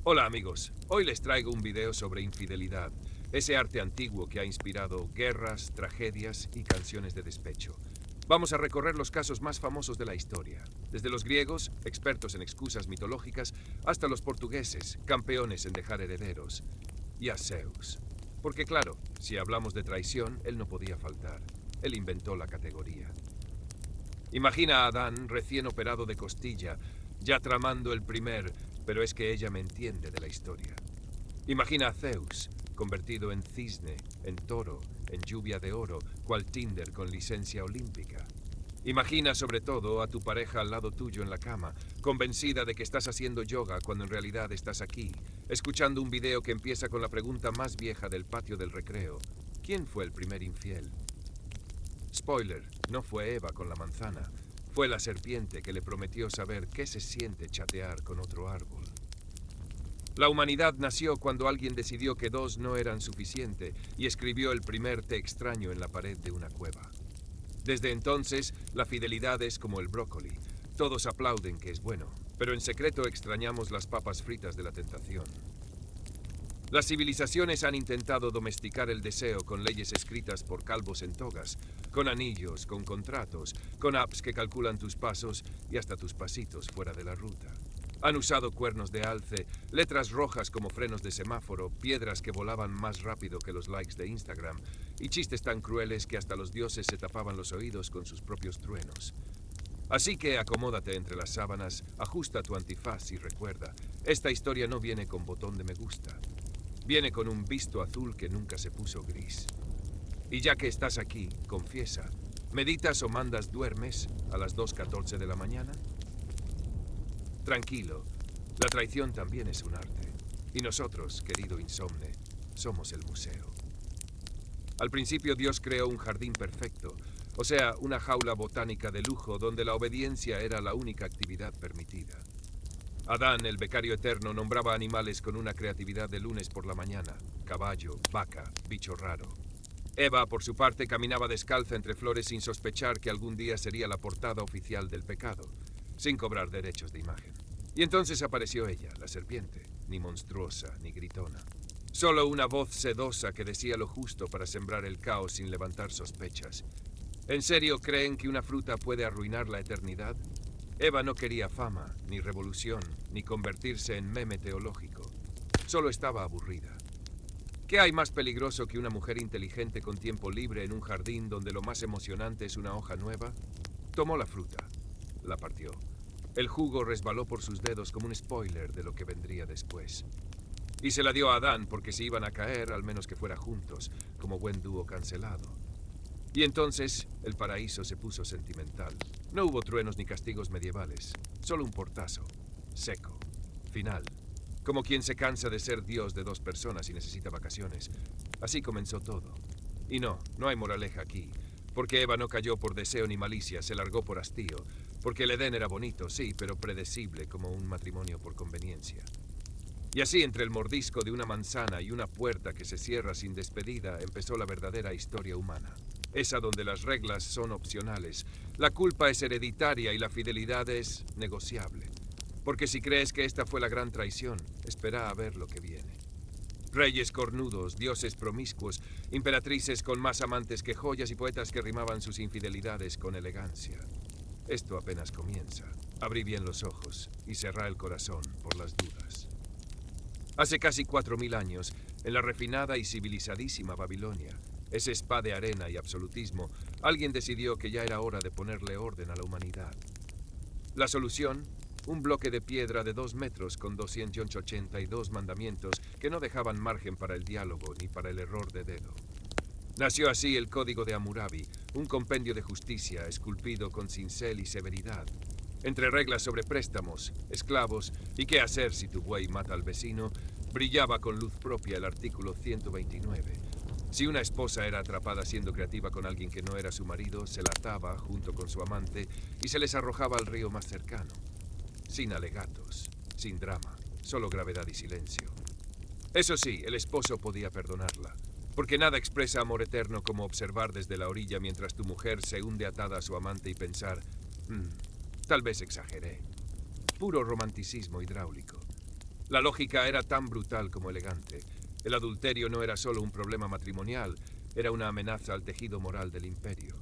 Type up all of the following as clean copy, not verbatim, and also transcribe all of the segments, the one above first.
Hola amigos, hoy les traigo un video sobre infidelidad, ese arte antiguo que ha inspirado guerras, tragedias y canciones de despecho. Vamos a recorrer los casos más famosos de la historia, desde los griegos, expertos en excusas mitológicas, hasta los portugueses, campeones en dejar herederos, y a Zeus. Porque claro, si hablamos de traición, él no podía faltar. Él inventó la categoría. Imagina a Adán recién operado de costilla, ya tramando el primer, pero es que ella me entiende de la historia. Imagina a Zeus, convertido en cisne, en toro, en lluvia de oro, cual Tinder con licencia olímpica. Imagina sobre todo a tu pareja al lado tuyo en la cama, convencida de que estás haciendo yoga cuando en realidad estás aquí, escuchando un video que empieza con la pregunta más vieja del patio del recreo. ¿Quién fue el primer infiel? Spoiler, no fue Eva con la manzana. Fue la serpiente que le prometió saber qué se siente chatear con otro árbol. La humanidad nació cuando alguien decidió que dos no eran suficiente y escribió el primer te extraño en la pared de una cueva. Desde entonces, la fidelidad es como el brócoli. Todos aplauden que es bueno, pero en secreto extrañamos las papas fritas de la tentación. Las civilizaciones han intentado domesticar el deseo con leyes escritas por calvos en togas, con anillos, con contratos, con apps que calculan tus pasos y hasta tus pasitos fuera de la ruta. Han usado cuernos de alce, letras rojas como frenos de semáforo, piedras que volaban más rápido que los likes de Instagram y chistes tan crueles que hasta los dioses se tapaban los oídos con sus propios truenos. Así que acomódate entre las sábanas, ajusta tu antifaz y recuerda, esta historia no viene con botón de me gusta. Viene con un visto azul que nunca se puso gris. Y ya que estás aquí, confiesa, ¿meditas o mandas duermes a las 2:14 de la mañana? Tranquilo, la traición también es un arte. Y nosotros, querido insomne, somos el museo. Al principio Dios creó un jardín perfecto, o sea, una jaula botánica de lujo donde la obediencia era la única actividad permitida. Adán, el becario eterno, nombraba animales con una creatividad de lunes por la mañana: caballo, vaca, bicho raro. Eva, por su parte, caminaba descalza entre flores sin sospechar que algún día sería la portada oficial del pecado, sin cobrar derechos de imagen. Y entonces apareció ella, la serpiente, ni monstruosa ni gritona. Solo una voz sedosa que decía lo justo para sembrar el caos sin levantar sospechas. ¿En serio creen que una fruta puede arruinar la eternidad? Eva no quería fama, ni revolución, ni convertirse en meme teológico. Solo estaba aburrida. ¿Qué hay más peligroso que una mujer inteligente con tiempo libre en un jardín donde lo más emocionante es una hoja nueva? Tomó la fruta. La partió. El jugo resbaló por sus dedos como un spoiler de lo que vendría después. Y se la dio a Adán porque se iban a caer, al menos que fuera juntos, como buen dúo cancelado. Y entonces el paraíso se puso sentimental. No hubo truenos ni castigos medievales, solo un portazo, seco, final, como quien se cansa de ser dios de dos personas y necesita vacaciones. Así comenzó todo. Y no hay moraleja aquí, porque Eva no cayó por deseo ni malicia, se largó por hastío, porque el Edén era bonito, sí, pero predecible como un matrimonio por conveniencia. Y así, entre el mordisco de una manzana y una puerta que se cierra sin despedida, empezó la verdadera historia humana. Esa donde las reglas son opcionales, la culpa es hereditaria y la fidelidad es negociable. Porque si crees que esta fue la gran traición, espera a ver lo que viene. Reyes cornudos, dioses promiscuos, imperatrices con más amantes que joyas y poetas que rimaban sus infidelidades con elegancia. Esto apenas comienza. Abrí bien los ojos y cerrá el corazón por las dudas. Hace casi 4000 años, en la refinada y civilizadísima Babilonia, ese spa de arena y absolutismo, alguien decidió que ya era hora de ponerle orden a la humanidad. La solución: un bloque de piedra de 2 metros con 282 mandamientos que no dejaban margen para el diálogo ni para el error de dedo. Nació así el Código de Hammurabi, un compendio de justicia esculpido con cincel y severidad. Entre reglas sobre préstamos, esclavos y qué hacer si tu buey mata al vecino, brillaba con luz propia el artículo 129. Si una esposa era atrapada siendo creativa con alguien que no era su marido, se la ataba junto con su amante y se les arrojaba al río más cercano. Sin alegatos, sin drama, solo gravedad y silencio. Eso sí, el esposo podía perdonarla, porque nada expresa amor eterno como observar desde la orilla mientras tu mujer se hunde atada a su amante y pensar: tal vez exageré. Puro romanticismo hidráulico. La lógica era tan brutal como elegante. El adulterio no era solo un problema matrimonial, era una amenaza al tejido moral del imperio.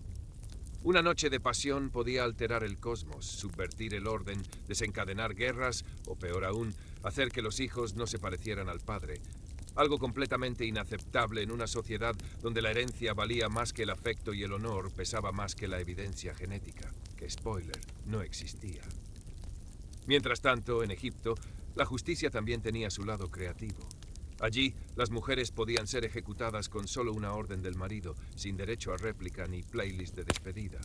Una noche de pasión podía alterar el cosmos, subvertir el orden, desencadenar guerras o, peor aún, hacer que los hijos no se parecieran al padre. Algo completamente inaceptable en una sociedad donde la herencia valía más que el afecto y el honor pesaba más que la evidencia genética, que, spoiler, no existía. Mientras tanto, en Egipto, la justicia también tenía su lado creativo. Allí, las mujeres podían ser ejecutadas con solo una orden del marido, sin derecho a réplica ni playlist de despedida.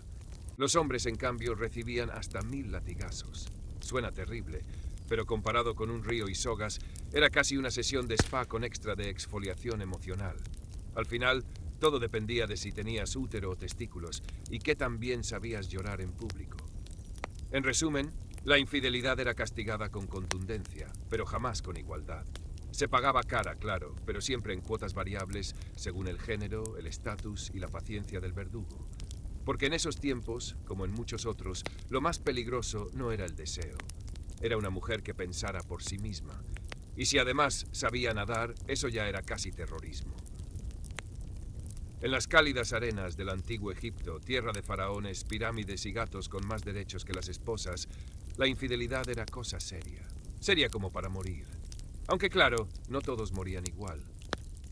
Los hombres, en cambio, recibían hasta 1000 latigazos. Suena terrible, pero comparado con un río y sogas, era casi una sesión de spa con extra de exfoliación emocional. Al final, todo dependía de si tenías útero o testículos, y qué tan bien sabías llorar en público. En resumen, la infidelidad era castigada con contundencia, pero jamás con igualdad. Se pagaba cara, claro, pero siempre en cuotas variables según el género, el estatus y la paciencia del verdugo. Porque en esos tiempos, como en muchos otros, lo más peligroso no era el deseo. Era una mujer que pensara por sí misma. Y si además sabía nadar, eso ya era casi terrorismo. En las cálidas arenas del antiguo Egipto, tierra de faraones, pirámides y gatos con más derechos que las esposas, la infidelidad era cosa seria. Seria como para morir. Aunque claro, no todos morían igual.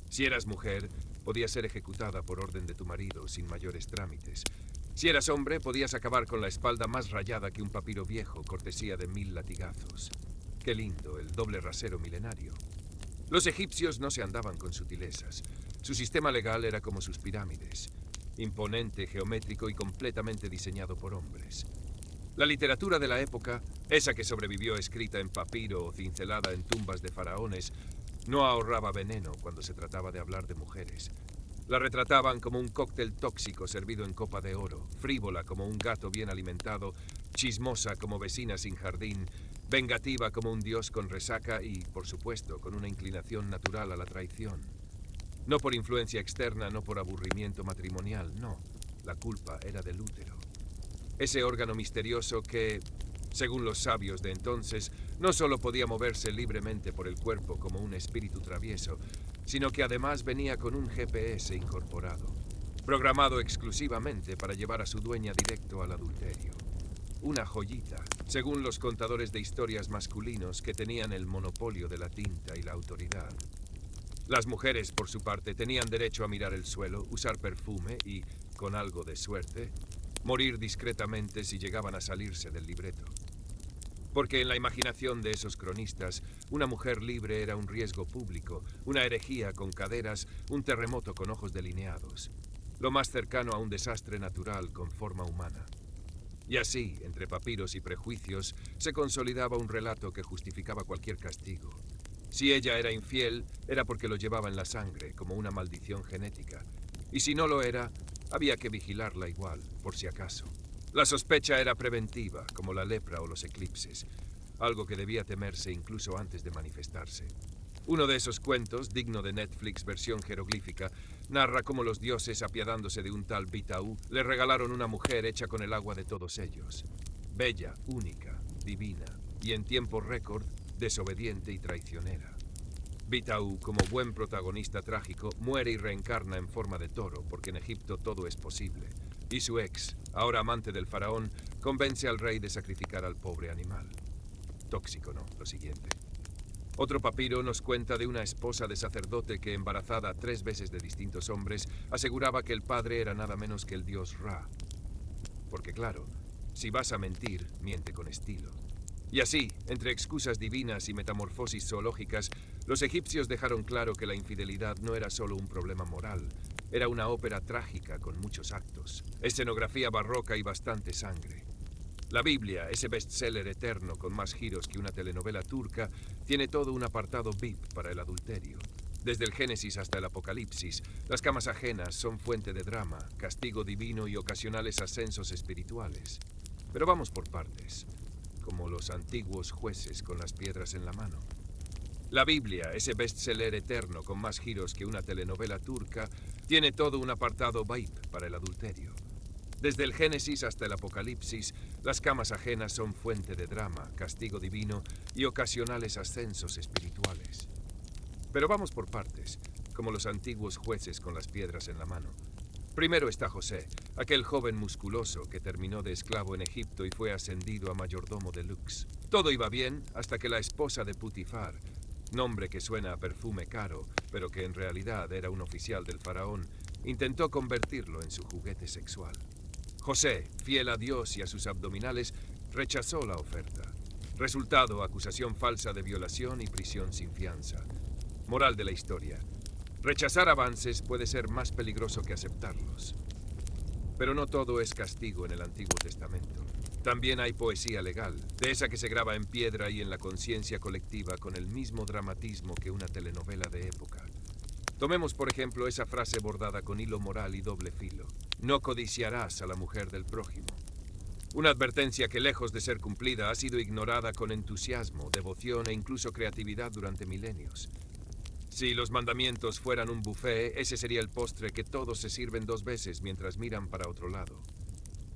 Si eras mujer, podías ser ejecutada por orden de tu marido sin mayores trámites. Si eras hombre, podías acabar con la espalda más rayada que un papiro viejo, cortesía de 1000 latigazos. Qué lindo, el doble rasero milenario. Los egipcios no se andaban con sutilezas. Su sistema legal era como sus pirámides, imponente, geométrico y completamente diseñado por hombres. La literatura de la época, esa que sobrevivió escrita en papiro o cincelada en tumbas de faraones, no ahorraba veneno cuando se trataba de hablar de mujeres. La retrataban como un cóctel tóxico servido en copa de oro, frívola como un gato bien alimentado, chismosa como vecina sin jardín, vengativa como un dios con resaca y, por supuesto, con una inclinación natural a la traición. No por influencia externa, no por aburrimiento matrimonial, no. La culpa era del útero. Ese órgano misterioso que, según los sabios de entonces, no solo podía moverse libremente por el cuerpo como un espíritu travieso, sino que además venía con un GPS incorporado, programado exclusivamente para llevar a su dueña directo al adulterio. Una joyita, según los contadores de historias masculinos que tenían el monopolio de la tinta y la autoridad. Las mujeres, por su parte, tenían derecho a mirar el suelo, usar perfume y, con algo de suerte, morir discretamente si llegaban a salirse del libreto. Porque en la imaginación de esos cronistas, una mujer libre era un riesgo público, una herejía con caderas, un terremoto con ojos delineados, lo más cercano a un desastre natural con forma humana. Y así, entre papiros y prejuicios, se consolidaba un relato que justificaba cualquier castigo. Si ella era infiel, era porque lo llevaba en la sangre, como una maldición genética. Y si no lo era, había que vigilarla igual, por si acaso. La sospecha era preventiva, como la lepra o los eclipses, algo que debía temerse incluso antes de manifestarse. Uno de esos cuentos, digno de Netflix versión jeroglífica, narra cómo los dioses, apiadándose de un tal Bitaú, le regalaron una mujer hecha con el agua de todos ellos. Bella, única, divina, y en tiempo récord, desobediente y traicionera. Bitaú, como buen protagonista trágico, muere y reencarna en forma de toro, porque en Egipto todo es posible. Y su ex, ahora amante del faraón, convence al rey de sacrificar al pobre animal. Tóxico, ¿no? Lo siguiente. Otro papiro nos cuenta de una esposa de sacerdote que, embarazada 3 veces de distintos hombres, aseguraba que el padre era nada menos que el dios Ra. Porque claro, si vas a mentir, miente con estilo. Y así, entre excusas divinas y metamorfosis zoológicas, los egipcios dejaron claro que la infidelidad no era solo un problema moral, era una ópera trágica con muchos actos, escenografía barroca y bastante sangre. La Biblia, ese bestseller eterno con más giros que una telenovela turca, tiene todo un apartado VIP para el adulterio. Desde el Génesis hasta el Apocalipsis, las camas ajenas son fuente de drama, castigo divino y ocasionales ascensos espirituales. Pero vamos por partes, como los antiguos jueces con las piedras en la mano. La Biblia, ese bestseller eterno con más giros que una telenovela turca, tiene todo un apartado VIP para el adulterio. Desde el Génesis hasta el Apocalipsis, Las camas ajenas son fuente de drama, castigo divino y ocasionales ascensos espirituales. Pero vamos por partes, como los antiguos jueces con las piedras en la mano. Primero está José, aquel joven musculoso que terminó de esclavo en Egipto y fue ascendido a mayordomo de Lux. Todo iba bien hasta que la esposa de Putifar, nombre que suena a perfume caro, pero que en realidad era un oficial del faraón, intentó convertirlo en su juguete sexual. José, fiel a Dios y a sus abdominales, rechazó la oferta. Resultado, acusación falsa de violación y prisión sin fianza. Moral de la historia: rechazar avances puede ser más peligroso que aceptarlos. Pero no todo es castigo en el Antiguo Testamento. También hay poesía legal, de esa que se graba en piedra y en la conciencia colectiva con el mismo dramatismo que una telenovela de época. Tomemos, por ejemplo, esa frase bordada con hilo moral y doble filo: no codiciarás a la mujer del prójimo. Una advertencia que, lejos de ser cumplida, ha sido ignorada con entusiasmo, devoción e incluso creatividad durante milenios. Si los mandamientos fueran un buffet, ese sería el postre que todos se sirven 2 veces mientras miran para otro lado.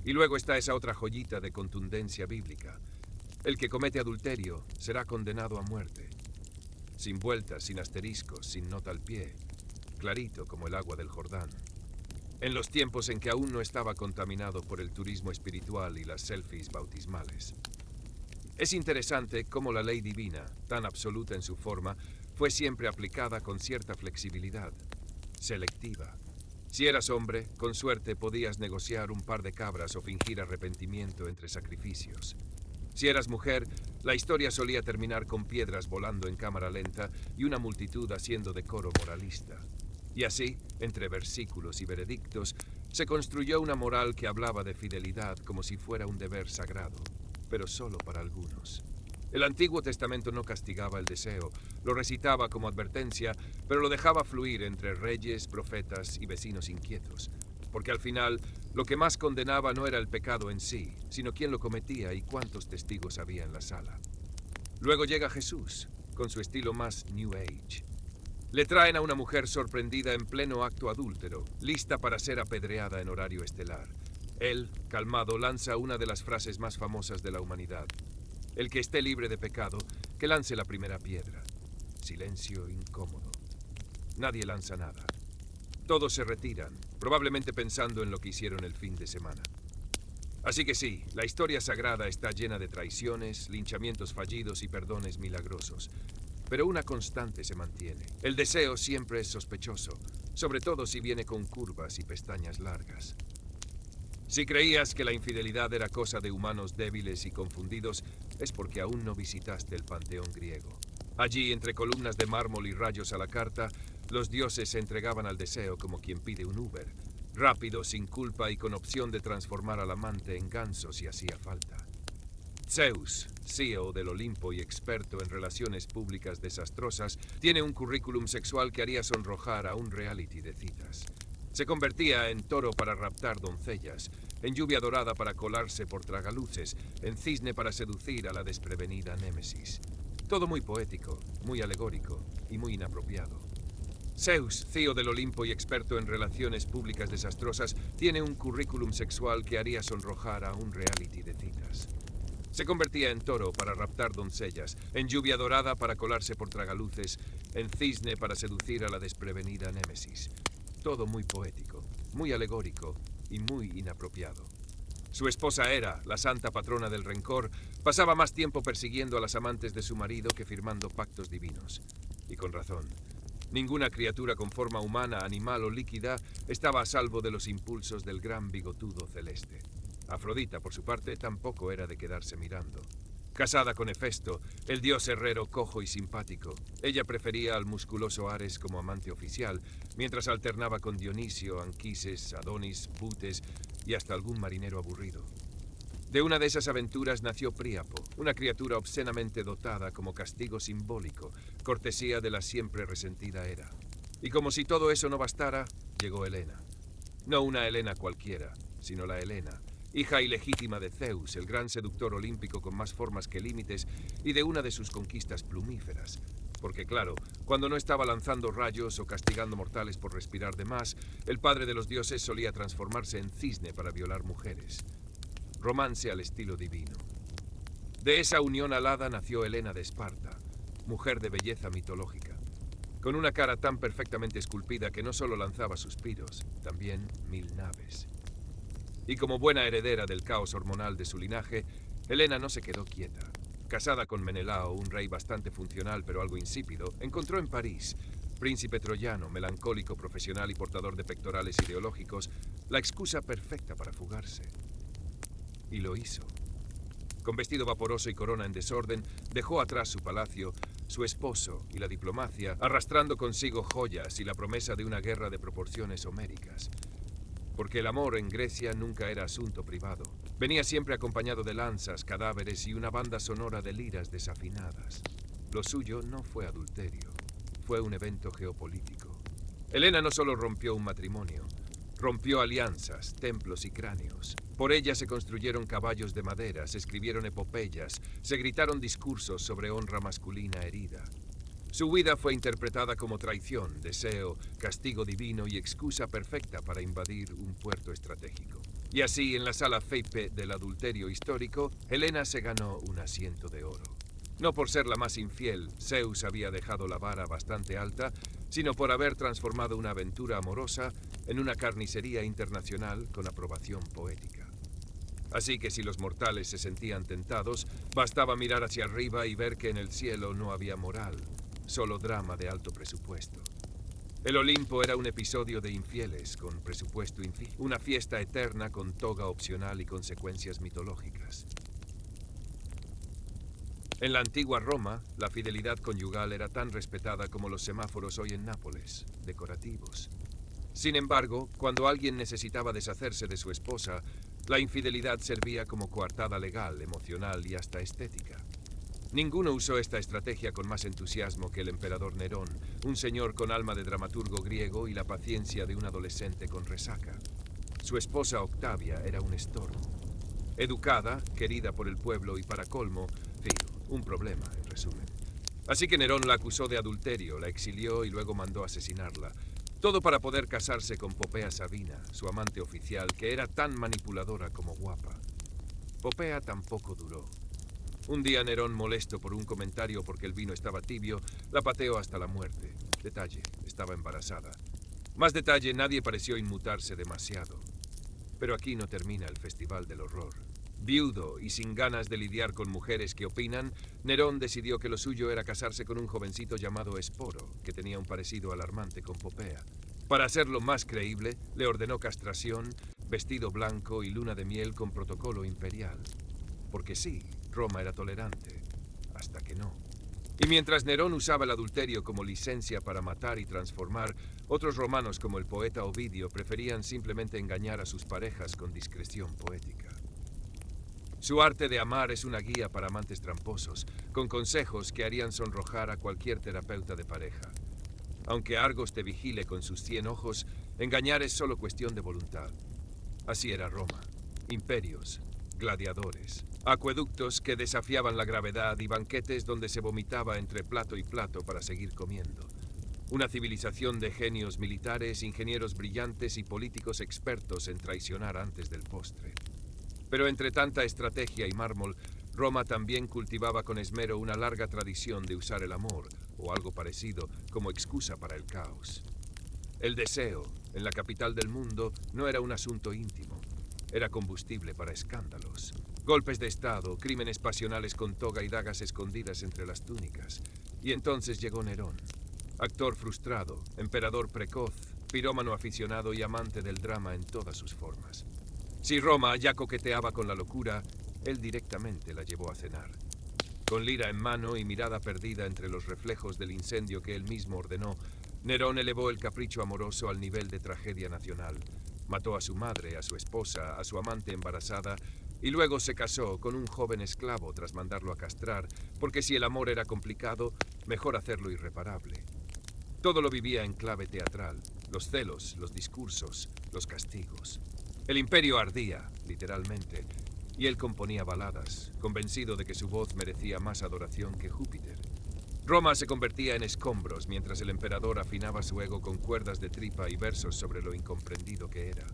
Y luego está esa otra joyita de contundencia bíblica: el que comete adulterio será condenado a muerte. Sin vueltas, sin asteriscos, sin nota al pie. Clarito como el agua del Jordán. En los tiempos en que aún no estaba contaminado por el turismo espiritual y las selfies bautismales. Es interesante cómo la ley divina, tan absoluta en su forma, fue siempre aplicada con cierta flexibilidad, selectiva. Si eras hombre, con suerte podías negociar un par de cabras o fingir arrepentimiento entre sacrificios. Si eras mujer, la historia solía terminar con piedras volando en cámara lenta y una multitud haciendo decoro moralista. Y así, entre versículos y veredictos, se construyó una moral que hablaba de fidelidad como si fuera un deber sagrado, pero solo para algunos. El Antiguo Testamento no castigaba el deseo, lo recitaba como advertencia, pero lo dejaba fluir entre reyes, profetas y vecinos inquietos, porque al final lo que más condenaba no era el pecado en sí, sino quién lo cometía y cuántos testigos había en la sala. Luego llega Jesús, con su estilo más New Age. Le traen a una mujer sorprendida en pleno acto adúltero, lista para ser apedreada en horario estelar. Él, calmado, lanza una de las frases más famosas de la humanidad: el que esté libre de pecado, que lance la primera piedra. Silencio incómodo. Nadie lanza nada. Todos se retiran, probablemente pensando en lo que hicieron el fin de semana. Así que sí, la historia sagrada está llena de traiciones, linchamientos fallidos y perdones milagrosos. Pero una constante se mantiene: el deseo siempre es sospechoso, sobre todo si viene con curvas y pestañas largas. Si creías que la infidelidad era cosa de humanos débiles y confundidos, es porque aún no visitaste el panteón griego. Allí, entre columnas de mármol y rayos a la carta, los dioses se entregaban al deseo como quien pide un Uber, rápido, sin culpa y con opción de transformar al amante en ganso si hacía falta. Zeus, CEO del Olimpo y experto en relaciones públicas desastrosas, tiene un currículum sexual que haría sonrojar a un reality de citas. Se convertía en toro para raptar doncellas, en lluvia dorada para colarse por tragaluces, en cisne para seducir a la desprevenida Némesis. Todo muy poético, muy alegórico y muy inapropiado. Zeus, CEO del Olimpo y experto en relaciones públicas desastrosas, tiene un currículum sexual que haría sonrojar a un reality de citas. Se convertía en toro para raptar doncellas, en lluvia dorada para colarse por tragaluces, en cisne para seducir a la desprevenida Némesis. Todo muy poético, muy alegórico y muy inapropiado. Su esposa Hera, la santa patrona del rencor, pasaba más tiempo persiguiendo a las amantes de su marido que firmando pactos divinos. Y con razón. Ninguna criatura con forma humana, animal o líquida estaba a salvo de los impulsos del gran bigotudo celeste. Afrodita, por su parte, tampoco era de quedarse mirando. Casada con Hefesto, el dios herrero cojo y simpático, ella prefería al musculoso Ares como amante oficial, mientras alternaba con Dionisio, Anquises, Adonis, Butes y hasta algún marinero aburrido. De una de esas aventuras nació Príapo, una criatura obscenamente dotada como castigo simbólico, cortesía de la siempre resentida Hera. Y como si todo eso no bastara, llegó Helena. No una Helena cualquiera, sino la Helena, hija ilegítima de Zeus, el gran seductor olímpico con más formas que límites, y de una de sus conquistas plumíferas. Porque claro, cuando no estaba lanzando rayos o castigando mortales por respirar de más, el padre de los dioses solía transformarse en cisne para violar mujeres. romance al estilo divino. De esa unión alada nació Helena de Esparta, mujer de belleza mitológica, con una cara tan perfectamente esculpida que no solo lanzaba suspiros, también 1000 naves. Y como buena heredera del caos hormonal de su linaje, Helena no se quedó quieta. Casada con Menelao, un rey bastante funcional pero algo insípido, encontró en París, príncipe troyano, melancólico, profesional y portador de pectorales ideológicos, la excusa perfecta para fugarse. Y lo hizo. Con vestido vaporoso y corona en desorden, dejó atrás su palacio, su esposo y la diplomacia, arrastrando consigo joyas y la promesa de una guerra de proporciones homéricas. Porque el amor en Grecia nunca era asunto privado. Venía siempre acompañado de lanzas, cadáveres y una banda sonora de liras desafinadas. Lo suyo no fue adulterio, fue un evento geopolítico. Helena no solo rompió un matrimonio, rompió alianzas, templos y cráneos. Por ella se construyeron caballos de madera, se escribieron epopeyas, se gritaron discursos sobre honra masculina herida. Su huida fue interpretada como traición, deseo, castigo divino y excusa perfecta para invadir un puerto estratégico. Y así, en la sala Feipe del adulterio histórico, Helena se ganó un asiento de oro. No por ser la más infiel, Zeus había dejado la vara bastante alta, sino por haber transformado una aventura amorosa en una carnicería internacional con aprobación poética. Así que si los mortales se sentían tentados, bastaba mirar hacia arriba y ver que en el cielo no había moral, solo drama de alto presupuesto. El Olimpo era un episodio de infieles con presupuesto infinito, una fiesta eterna con toga opcional y consecuencias mitológicas. En la antigua Roma, la fidelidad conyugal era tan respetada como los semáforos hoy en Nápoles, decorativos. Sin embargo, cuando alguien necesitaba deshacerse de su esposa, la infidelidad servía como coartada legal, emocional y hasta estética. Ninguno usó esta estrategia con más entusiasmo que el emperador Nerón, un señor con alma de dramaturgo griego y la paciencia de un adolescente con resaca. Su esposa Octavia era un estorbo. Educada, querida por el pueblo y para colmo, un problema, en resumen. Así que Nerón la acusó de adulterio, la exilió y luego mandó asesinarla. Todo para poder casarse con Popea Sabina, su amante oficial, que era tan manipuladora como guapa. Popea tampoco duró. Un día Nerón, molesto por un comentario porque el vino estaba tibio, la pateó hasta la muerte. Detalle, estaba embarazada. Más detalle, nadie pareció inmutarse demasiado. Pero aquí no termina el festival del horror. Viudo y sin ganas de lidiar con mujeres que opinan, Nerón decidió que lo suyo era casarse con un jovencito llamado Esporo, que tenía un parecido alarmante con Popea. Para hacerlo más creíble, le ordenó castración, vestido blanco y luna de miel con protocolo imperial. Porque sí, Roma era tolerante, hasta que no. Y mientras Nerón usaba el adulterio como licencia para matar y transformar, otros romanos como el poeta Ovidio preferían simplemente engañar a sus parejas con discreción poética. Su arte de amar es una guía para amantes tramposos, con consejos que harían sonrojar a cualquier terapeuta de pareja. Aunque Argos te vigile con sus 100 ojos, engañar es solo cuestión de voluntad. Así era Roma. Imperios, gladiadores, acueductos que desafiaban la gravedad y banquetes donde se vomitaba entre plato y plato para seguir comiendo. Una civilización de genios militares, ingenieros brillantes y políticos expertos en traicionar antes del postre. Pero entre tanta estrategia y mármol, Roma también cultivaba con esmero una larga tradición de usar el amor, o algo parecido, como excusa para el caos. El deseo, en la capital del mundo, no era un asunto íntimo. Era combustible para escándalos. Golpes de estado, crímenes pasionales con toga y dagas escondidas entre las túnicas. Y entonces llegó Nerón. Actor frustrado, emperador precoz, pirómano aficionado y amante del drama en todas sus formas. Si Roma ya coqueteaba con la locura, él directamente la llevó a cenar. Con lira en mano y mirada perdida entre los reflejos del incendio que él mismo ordenó, Nerón elevó el capricho amoroso al nivel de tragedia nacional. Mató a su madre, a su esposa, a su amante embarazada, y luego se casó con un joven esclavo tras mandarlo a castrar, porque si el amor era complicado, mejor hacerlo irreparable. Todo lo vivía en clave teatral, los celos, los discursos, los castigos. El imperio ardía, literalmente, y él componía baladas, convencido de que su voz merecía más adoración que Júpiter. Roma se convertía en escombros mientras el emperador afinaba su ego con cuerdas de tripa y versos sobre lo incomprendido que era.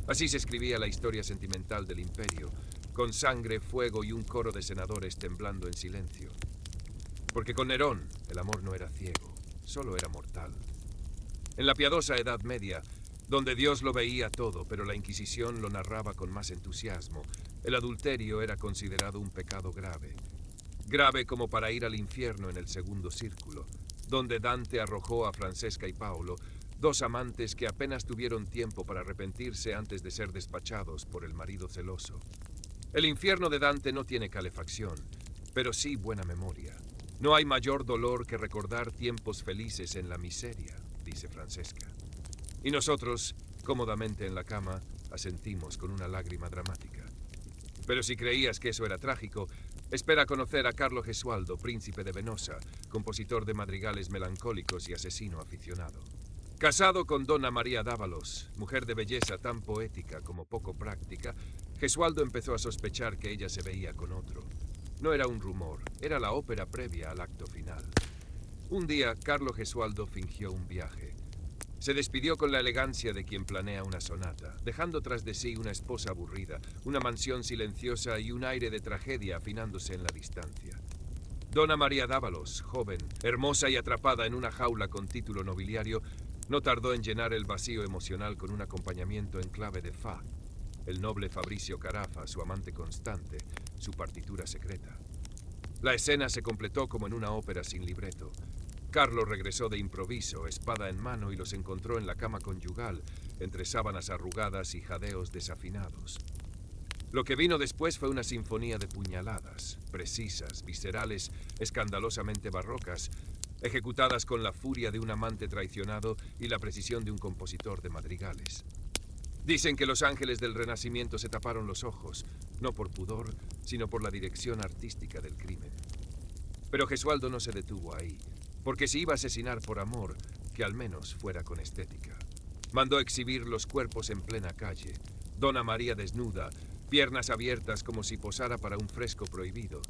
Así se escribía la historia sentimental del imperio, con sangre, fuego y un coro de senadores temblando en silencio. Porque con Nerón el amor no era ciego, solo era mortal. En la piadosa Edad Media, donde Dios lo veía todo, pero la Inquisición lo narraba con más entusiasmo, el adulterio era considerado un pecado grave. Grave como para ir al infierno en el segundo círculo, donde Dante arrojó a Francesca y Paolo, dos amantes que apenas tuvieron tiempo para arrepentirse antes de ser despachados por el marido celoso. El infierno de Dante no tiene calefacción, pero sí buena memoria. No hay mayor dolor que recordar tiempos felices en la miseria, dice Francesca. Y nosotros, cómodamente en la cama, asentimos con una lágrima dramática. Pero si creías que eso era trágico, espera conocer a Carlo Gesualdo, príncipe de Venosa, compositor de madrigales melancólicos y asesino aficionado. Casado con Donna María d'Ávalos, mujer de belleza tan poética como poco práctica, Gesualdo empezó a sospechar que ella se veía con otro. No era un rumor, era la ópera previa al acto final. Un día, Carlo Gesualdo fingió un viaje. Se despidió con la elegancia de quien planea una sonata, dejando tras de sí una esposa aburrida, una mansión silenciosa y un aire de tragedia afinándose en la distancia. Donna María d'Ávalos, joven, hermosa y atrapada en una jaula con título nobiliario, no tardó en llenar el vacío emocional con un acompañamiento en clave de fa. El noble Fabrizio Carafa, su amante constante, su partitura secreta. La escena se completó como en una ópera sin libreto. Carlo regresó de improviso, espada en mano, y los encontró en la cama conyugal, entre sábanas arrugadas y jadeos desafinados. Lo que vino después fue una sinfonía de puñaladas, precisas, viscerales, escandalosamente barrocas, ejecutadas con la furia de un amante traicionado y la precisión de un compositor de madrigales. Dicen que los ángeles del Renacimiento se taparon los ojos, no por pudor, sino por la dirección artística del crimen. Pero Gesualdo no se detuvo ahí, porque si iba a asesinar por amor, que al menos fuera con estética. Mandó exhibir los cuerpos en plena calle, Donna María desnuda, piernas abiertas como si posara para un fresco prohibido,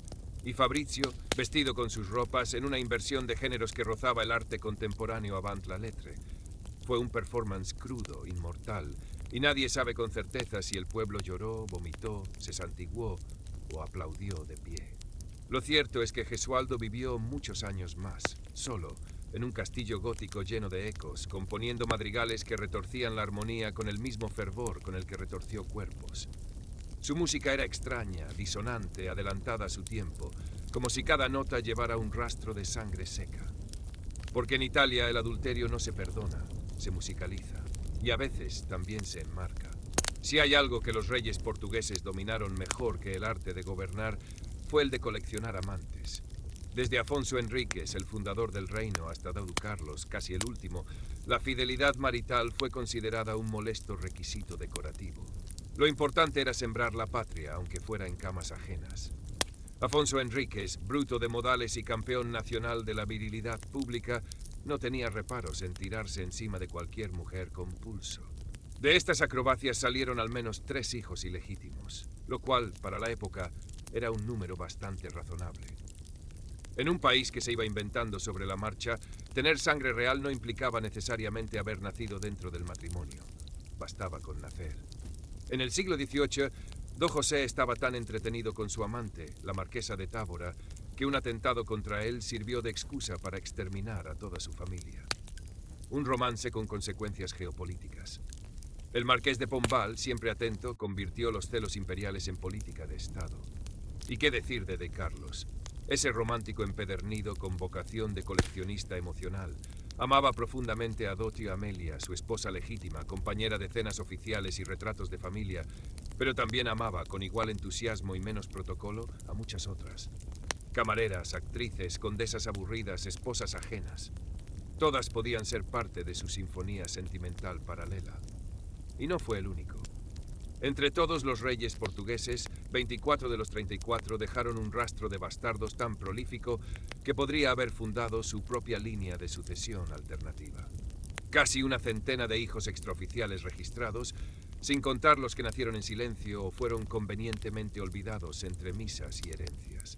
y Fabrizio, vestido con sus ropas, en una inversión de géneros que rozaba el arte contemporáneo avant la lettre. Fue un performance crudo, inmortal, y nadie sabe con certeza si el pueblo lloró, vomitó, se santiguó o aplaudió de pie. Lo cierto es que Gesualdo vivió muchos años más, solo, en un castillo gótico lleno de ecos, componiendo madrigales que retorcían la armonía con el mismo fervor con el que retorció cuerpos. Su música era extraña, disonante, adelantada a su tiempo, como si cada nota llevara un rastro de sangre seca. Porque en Italia el adulterio no se perdona, se musicaliza, y a veces también se enmarca. Si hay algo que los reyes portugueses dominaron mejor que el arte de gobernar, fue el de coleccionar amantes. Desde Afonso Enríquez, el fundador del reino, hasta Daudu Carlos, casi el último, la fidelidad marital fue considerada un molesto requisito decorativo. Lo importante era sembrar la patria, aunque fuera en camas ajenas. Afonso Enríquez, bruto de modales y campeón nacional de la virilidad pública, no tenía reparos en tirarse encima de cualquier mujer con pulso. De estas acrobacias salieron al menos 3 hijos ilegítimos, lo cual, para la época, era un número bastante razonable. En un país que se iba inventando sobre la marcha, tener sangre real no implicaba necesariamente haber nacido dentro del matrimonio. Bastaba con nacer. En el siglo XVIII, Don José estaba tan entretenido con su amante, la marquesa de Tábora, que un atentado contra él sirvió de excusa para exterminar a toda su familia. Un romance con consecuencias geopolíticas. El marqués de Pombal, siempre atento, convirtió los celos imperiales en política de Estado. ¿Y qué decir de Carlos? Ese romántico empedernido con vocación de coleccionista emocional. Amaba profundamente a Dotio Amelia, su esposa legítima, compañera de cenas oficiales y retratos de familia, pero también amaba, con igual entusiasmo y menos protocolo, a muchas otras. Camareras, actrices, condesas aburridas, esposas ajenas. Todas podían ser parte de su sinfonía sentimental paralela. Y no fue el único. Entre todos los reyes portugueses, 24 de los 34 dejaron un rastro de bastardos tan prolífico que podría haber fundado su propia línea de sucesión alternativa. Casi una centena de hijos extraoficiales registrados, sin contar los que nacieron en silencio o fueron convenientemente olvidados entre misas y herencias.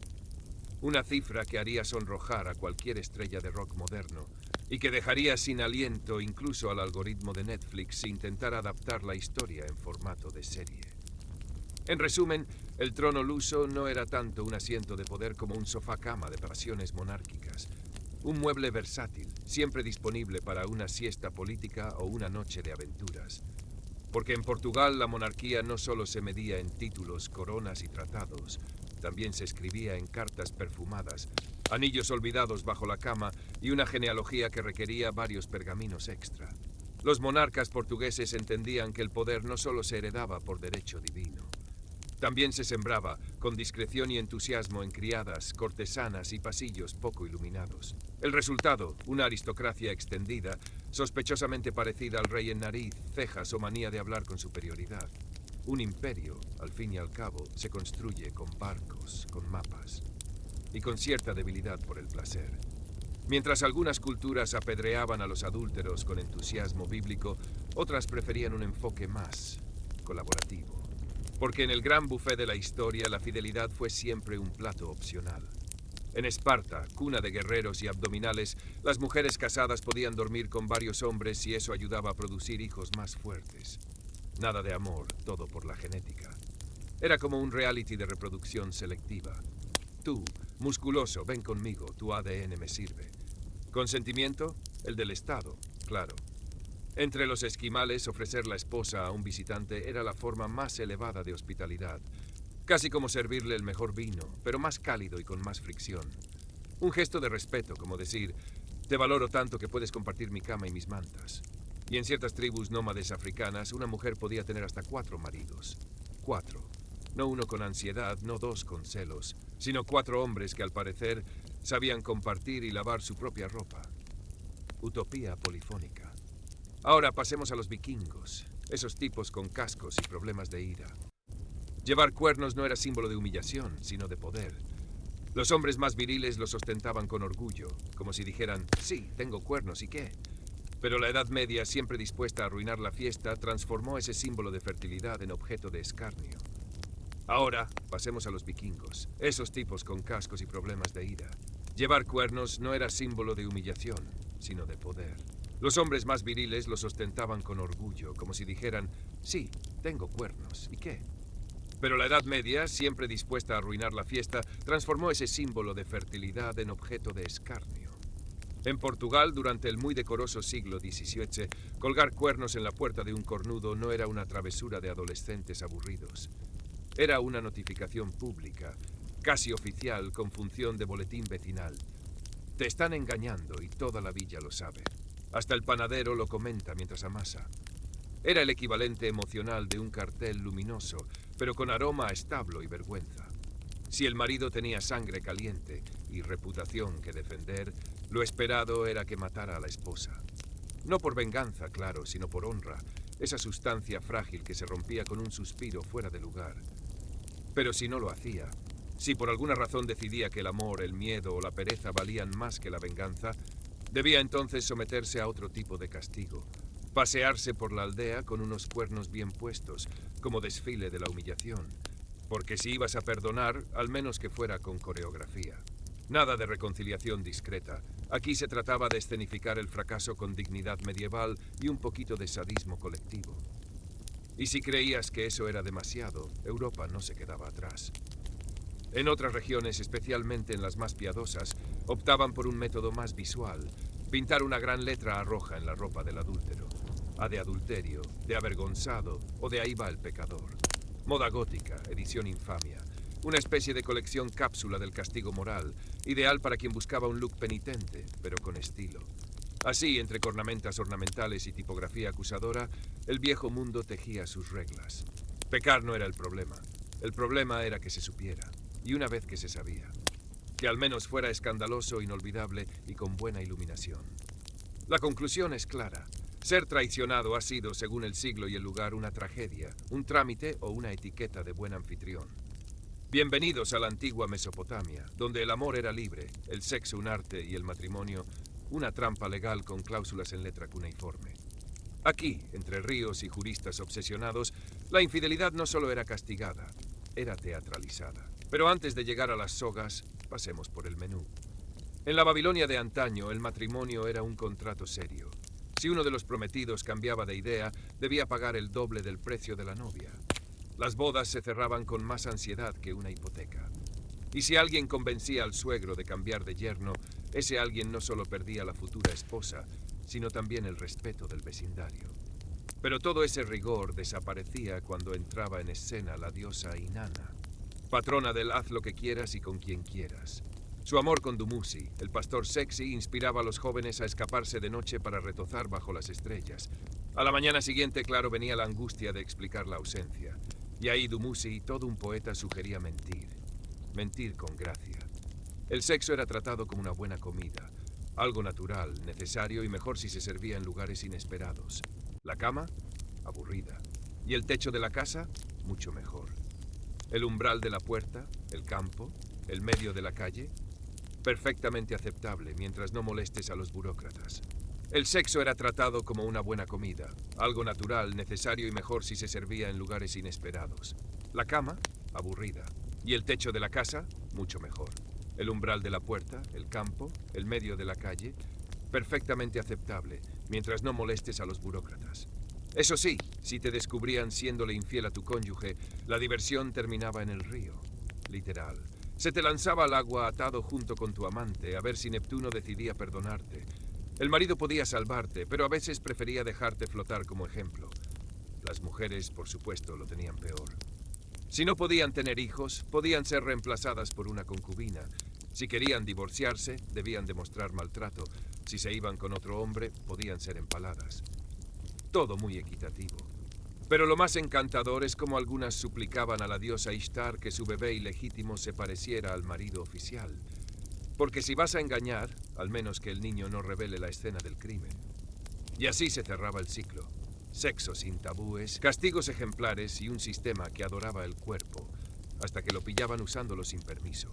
Una cifra que haría sonrojar a cualquier estrella de rock moderno, y que dejaría sin aliento incluso al algoritmo de Netflix si intentara adaptar la historia en formato de serie. En resumen, el trono luso no era tanto un asiento de poder como un sofá-cama de pasiones monárquicas. Un mueble versátil, siempre disponible para una siesta política o una noche de aventuras. Porque en Portugal la monarquía no solo se medía en títulos, coronas y tratados, también se escribía en cartas perfumadas, anillos olvidados bajo la cama y una genealogía que requería varios pergaminos extra. Los monarcas portugueses entendían que el poder no solo se heredaba por derecho divino. También se sembraba, con discreción y entusiasmo, en criadas, cortesanas y pasillos poco iluminados. El resultado, una aristocracia extendida, sospechosamente parecida al rey en nariz, cejas o manía de hablar con superioridad. Un imperio, al fin y al cabo, se construye con barcos, con mapas, y con cierta debilidad por el placer. Mientras algunas culturas apedreaban a los adúlteros con entusiasmo bíblico, otras preferían un enfoque más colaborativo. Porque en el gran buffet de la historia la fidelidad fue siempre un plato opcional. En Esparta, cuna de guerreros y abdominales, las mujeres casadas podían dormir con varios hombres si eso ayudaba a producir hijos más fuertes. Nada de amor, todo por la genética. Era como un reality de reproducción selectiva. Tú, musculoso, ven conmigo, tu ADN me sirve. ¿Consentimiento? El del Estado, claro. Entre los esquimales, ofrecer la esposa a un visitante era la forma más elevada de hospitalidad. Casi como servirle el mejor vino, pero más cálido y con más fricción. Un gesto de respeto, como decir, te valoro tanto que puedes compartir mi cama y mis mantas. Y en ciertas tribus nómades africanas, una mujer podía tener hasta 4 maridos. 4. No uno con ansiedad, no 2 con celos, sino 4 hombres que al parecer sabían compartir y lavar su propia ropa. Utopía polifónica. Ahora pasemos a los vikingos, esos tipos con cascos y problemas de ira. Llevar cuernos no era símbolo de humillación, sino de poder. Los hombres más viriles los ostentaban con orgullo, como si dijeran, sí, tengo cuernos, ¿y qué? Pero la Edad Media, siempre dispuesta a arruinar la fiesta, transformó ese símbolo de fertilidad en objeto de escarnio. Ahora, pasemos a los vikingos, esos tipos con cascos y problemas de ira. Llevar cuernos no era símbolo de humillación, sino de poder. Los hombres más viriles los ostentaban con orgullo, como si dijeran, sí, tengo cuernos, ¿y qué? Pero la Edad Media, siempre dispuesta a arruinar la fiesta, transformó ese símbolo de fertilidad en objeto de escarnio. En Portugal, durante el muy decoroso siglo XVII, colgar cuernos en la puerta de un cornudo no era una travesura de adolescentes aburridos. Era una notificación pública, casi oficial, con función de boletín vecinal. Te están engañando y toda la villa lo sabe. Hasta el panadero lo comenta mientras amasa. Era el equivalente emocional de un cartel luminoso, pero con aroma a establo y vergüenza. Si el marido tenía sangre caliente y reputación que defender, lo esperado era que matara a la esposa. No por venganza, claro, sino por honra, esa sustancia frágil que se rompía con un suspiro fuera de lugar. Pero si no lo hacía, si por alguna razón decidía que el amor, el miedo o la pereza valían más que la venganza, debía entonces someterse a otro tipo de castigo. Pasearse por la aldea con unos cuernos bien puestos, como desfile de la humillación. Porque si ibas a perdonar, al menos que fuera con coreografía. Nada de reconciliación discreta. Aquí se trataba de escenificar el fracaso con dignidad medieval y un poquito de sadismo colectivo. Y si creías que eso era demasiado, Europa no se quedaba atrás. En otras regiones, especialmente en las más piadosas, optaban por un método más visual, pintar una gran letra A roja en la ropa del adúltero. A de adulterio, de avergonzado o de ahí va el pecador. Moda gótica, edición infamia. Una especie de colección cápsula del castigo moral, ideal para quien buscaba un look penitente, pero con estilo. Así, entre cornamentas ornamentales y tipografía acusadora, el viejo mundo tejía sus reglas. Pecar no era el problema era que se supiera, y una vez que se sabía, que al menos fuera escandaloso, inolvidable y con buena iluminación. La conclusión es clara. Ser traicionado ha sido, según el siglo y el lugar, una tragedia, un trámite o una etiqueta de buen anfitrión. Bienvenidos a la antigua Mesopotamia, donde el amor era libre, el sexo un arte y el matrimonio una trampa legal con cláusulas en letra cuneiforme. Aquí, entre ríos y juristas obsesionados, la infidelidad no solo era castigada, era teatralizada. Pero antes de llegar a las sogas, pasemos por el menú. En la Babilonia de antaño, el matrimonio era un contrato serio. Si uno de los prometidos cambiaba de idea, debía pagar el doble del precio de la novia. Las bodas se cerraban con más ansiedad que una hipoteca. Y si alguien convencía al suegro de cambiar de yerno, ese alguien no solo perdía la futura esposa, sino también el respeto del vecindario. Pero todo ese rigor desaparecía cuando entraba en escena la diosa Inanna, patrona del haz lo que quieras y con quien quieras. Su amor con Dumuzi, el pastor sexy, inspiraba a los jóvenes a escaparse de noche para retozar bajo las estrellas. A la mañana siguiente, claro, venía la angustia de explicar la ausencia. Y ahí Dumuzi, todo un poeta, sugería mentir. Mentir con gracia. El sexo era tratado como una buena comida, algo natural, necesario y mejor si se servía en lugares inesperados. La cama, aburrida. Y el techo de la casa, mucho mejor. El umbral de la puerta, el campo, el medio de la calle, perfectamente aceptable mientras no molestes a los burócratas. El sexo era tratado como una buena comida, algo natural, necesario y mejor si se servía en lugares inesperados. La cama, aburrida. Y el techo de la casa, mucho mejor. El umbral de la puerta, el campo, el medio de la calle, perfectamente aceptable, mientras no molestes a los burócratas. Eso sí, si te descubrían siéndole infiel a tu cónyuge, la diversión terminaba en el río. Literal. Se te lanzaba al agua atado junto con tu amante a ver si Neptuno decidía perdonarte. El marido podía salvarte, pero a veces prefería dejarte flotar como ejemplo. Las mujeres, por supuesto, lo tenían peor. Si no podían tener hijos, podían ser reemplazadas por una concubina. Si querían divorciarse, debían demostrar maltrato. Si se iban con otro hombre, podían ser empaladas. Todo muy equitativo. Pero lo más encantador es como algunas suplicaban a la diosa Ishtar que su bebé ilegítimo se pareciera al marido oficial. Porque si vas a engañar, al menos que el niño no revele la escena del crimen. Y así se cerraba el ciclo. Sexo sin tabúes, castigos ejemplares y un sistema que adoraba el cuerpo, hasta que lo pillaban usándolo sin permiso.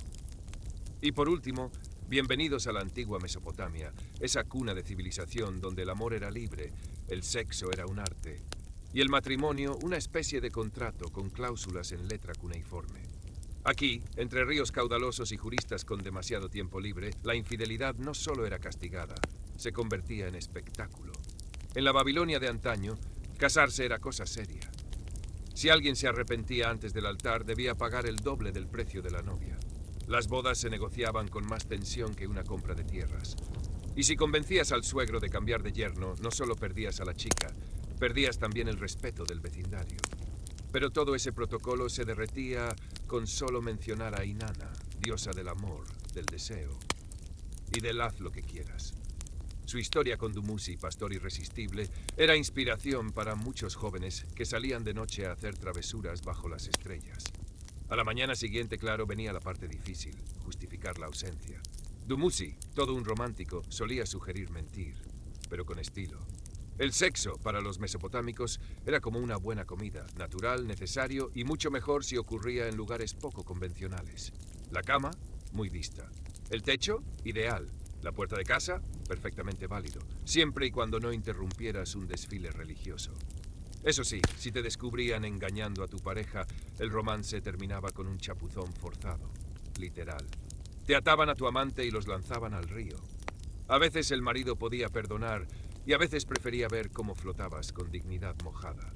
Y por último, bienvenidos a la antigua Mesopotamia, esa cuna de civilización donde el amor era libre, el sexo era un arte, y el matrimonio una especie de contrato con cláusulas en letra cuneiforme. Aquí, entre ríos caudalosos y juristas con demasiado tiempo libre, la infidelidad no solo era castigada, se convertía en espectáculo. En la Babilonia de antaño, casarse era cosa seria. Si alguien se arrepentía antes del altar, debía pagar el doble del precio de la novia. Las bodas se negociaban con más tensión que una compra de tierras. Y si convencías al suegro de cambiar de yerno, no solo perdías a la chica, perdías también el respeto del vecindario. Pero todo ese protocolo se derretía con solo mencionar a Inanna, diosa del amor, del deseo y del haz lo que quieras. Su historia con Dumuzi, pastor irresistible, era inspiración para muchos jóvenes que salían de noche a hacer travesuras bajo las estrellas. A la mañana siguiente, claro, venía la parte difícil, justificar la ausencia. Dumuzi, todo un romántico, solía sugerir mentir, pero con estilo. El sexo, para los mesopotámicos, era como una buena comida, natural, necesario y mucho mejor si ocurría en lugares poco convencionales. La cama, muy vista. El techo, ideal. La puerta de casa, perfectamente válido, siempre y cuando no interrumpieras un desfile religioso. Eso sí, si te descubrían engañando a tu pareja, el romance terminaba con un chapuzón forzado, literal. Te ataban a tu amante y los lanzaban al río. A veces el marido podía perdonar y a veces prefería ver cómo flotabas con dignidad mojada.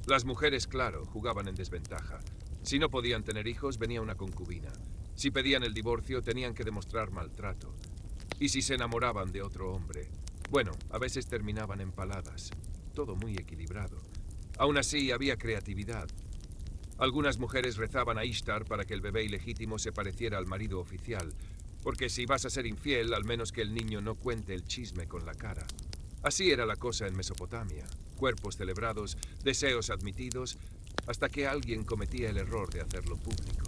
Las mujeres, claro, jugaban en desventaja. Si no podían tener hijos, venía una concubina. Si pedían el divorcio, tenían que demostrar maltrato. Y si se enamoraban de otro hombre, bueno, a veces terminaban empaladas. Todo muy equilibrado. Aún así, había creatividad. Algunas mujeres rezaban a Ishtar para que el bebé ilegítimo se pareciera al marido oficial, porque si vas a ser infiel, al menos que el niño no cuente el chisme con la cara. Así era la cosa en Mesopotamia. Cuerpos celebrados, deseos admitidos, hasta que alguien cometía el error de hacerlo público.